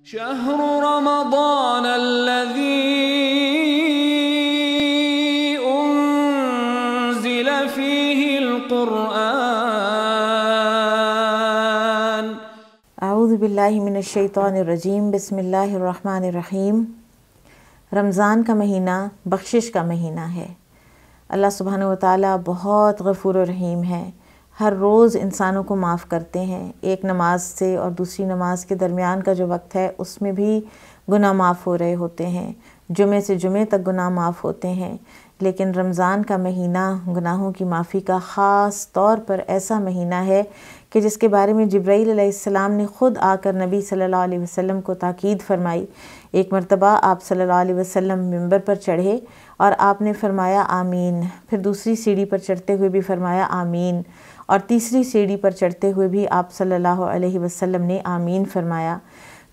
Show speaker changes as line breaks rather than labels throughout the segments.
شهر رمضان الذي أنزل فيه القرآن
اعوذ باللہ من الشیطان الرجیم بسم اللہ الرحمن الرحیم۔ رمضان کا مہینہ بخشش کا مہینہ ہے۔ اللہ سبحانہ و تعالیٰ بہت غفور و رحیم ہے، ہر روز انسانوں کو معاف کرتے ہیں۔ ایک نماز سے اور دوسری نماز کے درمیان کا جو وقت ہے اس میں بھی گناہ معاف ہو رہے ہوتے ہیں، جمعے سے جمعے تک گناہ معاف ہوتے ہیں، لیکن رمضان کا مہینہ گناہوں کی معافی کا خاص طور پر ایسا مہینہ ہے کہ جس کے بارے میں جبرائیل علیہ السلام نے خود آ کر نبی صلی اللہ علیہ وسلم کو تاکید فرمائی۔ ایک مرتبہ آپ صلی اللہ علیہ وسلم منبر پر چڑھے اور آپ نے فرمایا آمین، پھر دوسری سیڑھی پر چڑھتے ہوئے بھی فرمایا آمین، اور تیسری سیڑھی پر چڑھتے ہوئے بھی آپ صلی اللہ علیہ وسلم نے آمین فرمایا۔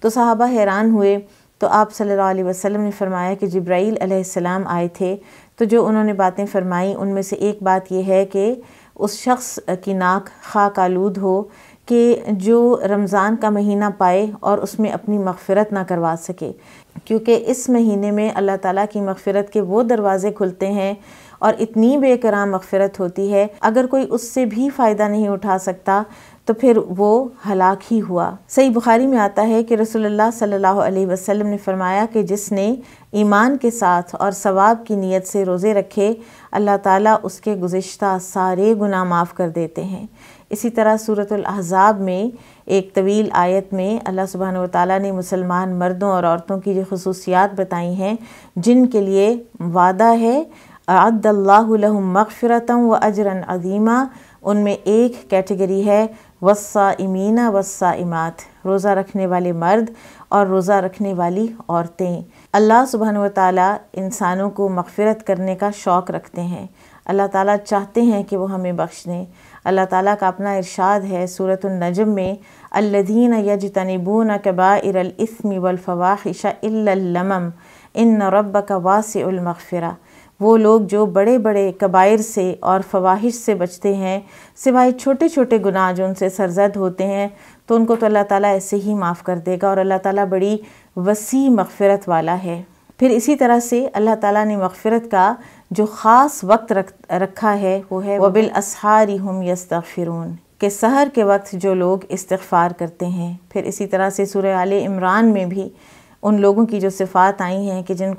تو صحابہ حیران ہوئے، تو آپ صلی اللہ علیہ وسلم نے فرمایا کہ جبرائیل علیہ السلام آئے تھے، تو جو انہوں نے باتیں فرمائیں ان میں سے ایک بات یہ ہے کہ اس شخص کی ناک خاک آلود ہو کہ جو رمضان کا مہینہ پائے اور اس میں اپنی مغفرت نہ کروا سکے، کیونکہ اس مہینے میں اللہ تعالیٰ کی مغفرت کے وہ دروازے کھلتے ہیں اور اتنی بے کرام مغفرت ہوتی ہے، اگر کوئی اس سے بھی فائدہ نہیں اٹھا سکتا تو پھر وہ ہلاک ہی ہوا۔ صحیح بخاری میں آتا ہے کہ رسول اللہ صلی اللہ علیہ وسلم نے فرمایا کہ جس نے ایمان کے ساتھ اور ثواب کی نیت سے روزے رکھے، اللہ تعالیٰ اس کے گزشتہ سارے گناہ معاف کر دیتے ہیں۔ اسی طرح سورۃ الاحزاب میں ایک طویل آیت میں اللہ سبحانہ وتعالیٰ نے مسلمان مردوں اور عورتوں کی جو خصوصیات بتائی ہیں جن کے لیے وعدہ ہے اعد اللہ لہم مغفرۃ و اجرا عظیما، ان میں ایک کیٹیگری ہے والصائمین والصائمات، روزہ رکھنے والے مرد اور روزہ رکھنے والی عورتیں۔ اللہ سبحانہ وتعالیٰ انسانوں کو مغفرت کرنے کا شوق رکھتے ہیں، اللہ تعالیٰ چاہتے ہیں کہ وہ ہمیں بخش دیں۔ اللہ تعالیٰ کا اپنا ارشاد ہے سورۃ النجم میں الذین یجتنبون کبائر الاثم والفواحش الا اللمم ان ربک واسع المغفرہ، وہ لوگ جو بڑے بڑے کبائر سے اور فواحش سے بچتے ہیں سوائے چھوٹے چھوٹے گناہ جو ان سے سرزد ہوتے ہیں، تو ان کو تو اللہ تعالیٰ ایسے ہی معاف کر دے گا، اور اللہ تعالیٰ بڑی وسیع مغفرت والا ہے۔ پھر اسی طرح سے اللہ تعالیٰ نے مغفرت کا جو خاص وقت رکھا ہے وہ ہے وَبِالْأَسْحَارِ هُمْ يَسْتَغْفِرُونَ، کہ سحر کے وقت جو لوگ استغفار کرتے ہیں۔ پھر اسی طرح سے سورہ آل عمران میں بھی ان لوگوں کی جو صفات آئی ہیں کہ جن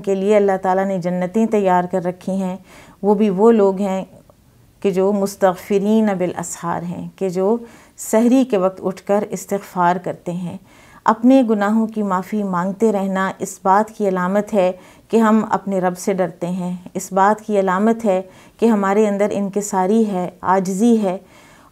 کے لیے اللہ تعالیٰ نے جنتیں تیار کر رکھی ہیں، وہ بھی وہ لوگ ہیں کہ جو مستغفرین بالاسحار ہیں، کہ جو سحری کے وقت اٹھ کر استغفار کرتے ہیں۔ اپنے گناہوں کی معافی مانگتے رہنا اس بات کی علامت ہے کہ ہم اپنے رب سے ڈرتے ہیں، اس بات کی علامت ہے کہ ہمارے اندر انکساری ہے، عاجزی ہے،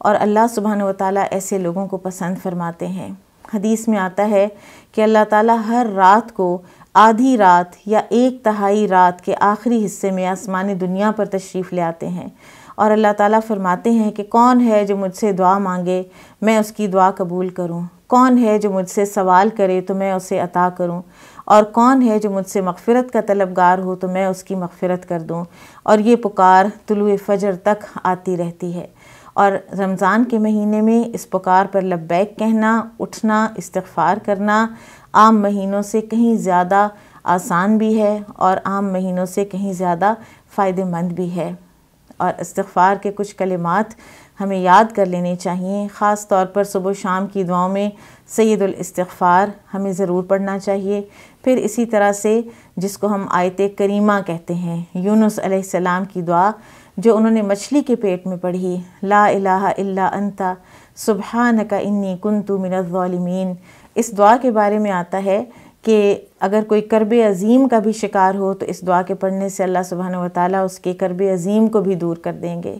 اور اللہ سبحانہ وتعالیٰ ایسے لوگوں کو پسند فرماتے ہیں۔ حدیث میں آتا ہے کہ اللہ تعالیٰ ہر رات کو آدھی رات یا ایک تہائی رات کے آخری حصے میں آسمان دنیا پر تشریف لے آتے ہیں، اور اللہ تعالیٰ فرماتے ہیں کہ کون ہے جو مجھ سے دعا مانگے میں اس کی دعا قبول کروں، کون ہے جو مجھ سے سوال کرے تو میں اسے عطا کروں، اور کون ہے جو مجھ سے مغفرت کا طلبگار ہو تو میں اس کی مغفرت کر دوں۔ اور یہ پکار طلوع فجر تک آتی رہتی ہے، اور رمضان کے مہینے میں اس پکار پر لبیک کہنا، اٹھنا، استغفار کرنا عام مہینوں سے کہیں زیادہ آسان بھی ہے اور عام مہینوں سے کہیں زیادہ فائدہ مند بھی ہے۔ اور استغفار کے کچھ کلمات ہمیں یاد کر لینے چاہیے، خاص طور پر صبح و شام کی دعاؤں میں سید الاستغفار ہمیں ضرور پڑھنا چاہیے۔ پھر اسی طرح سے جس کو ہم آیت کریمہ کہتے ہیں، یونس علیہ السلام کی دعا جو انہوں نے مچھلی کے پیٹ میں پڑھی، لا الہ الا انت سبحانک انی کنت من الظالمین۔ اس دعا کے بارے میں آتا ہے کہ اگر کوئی کرب عظیم کا بھی شکار ہو تو اس دعا کے پڑھنے سے اللہ سبحانہ وتعالیٰ اس کے کرب عظیم کو بھی دور کر دیں گے۔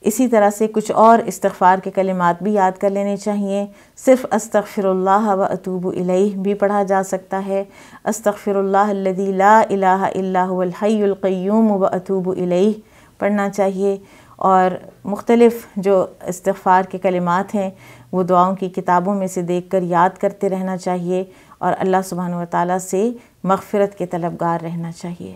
اسی طرح سے کچھ اور استغفار کے کلمات بھی یاد کر لینے چاہیے۔ صرف استغفر اللہ و اتوب الیہ بھی پڑھا جا سکتا ہے، استغفر اللہ الذی لا الہ الا هو الحی القیوم و اتوب الیہ پڑھنا چاہیے، اور مختلف جو استغفار کے کلمات ہیں وہ دعاؤں کی کتابوں میں سے دیکھ کر یاد کرتے رہنا چاہیے، اور اللہ سبحانہ وتعالیٰ سے مغفرت کے طلبگار رہنا چاہیے۔